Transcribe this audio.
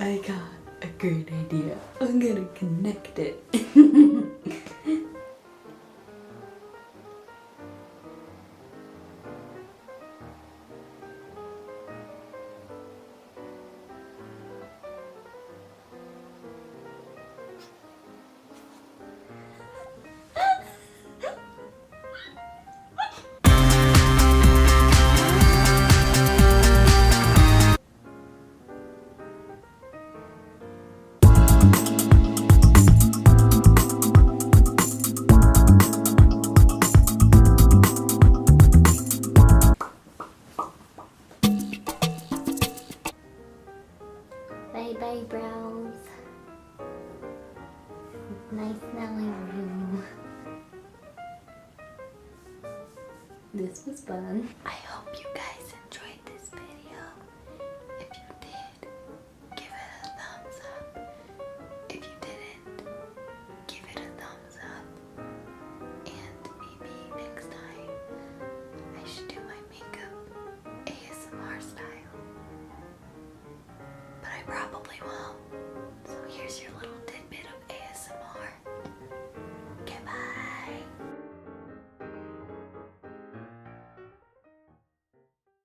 I got a great idea. I'm gonna connect it. Bye bye, brows. Nice knowing you. This was fun. I hope you guys enjoyed this video. If you did, give it a thumbs up. If you didn't, give it a thumbs up. And maybe next time I should do my makeup ASMR style. But I probably won't.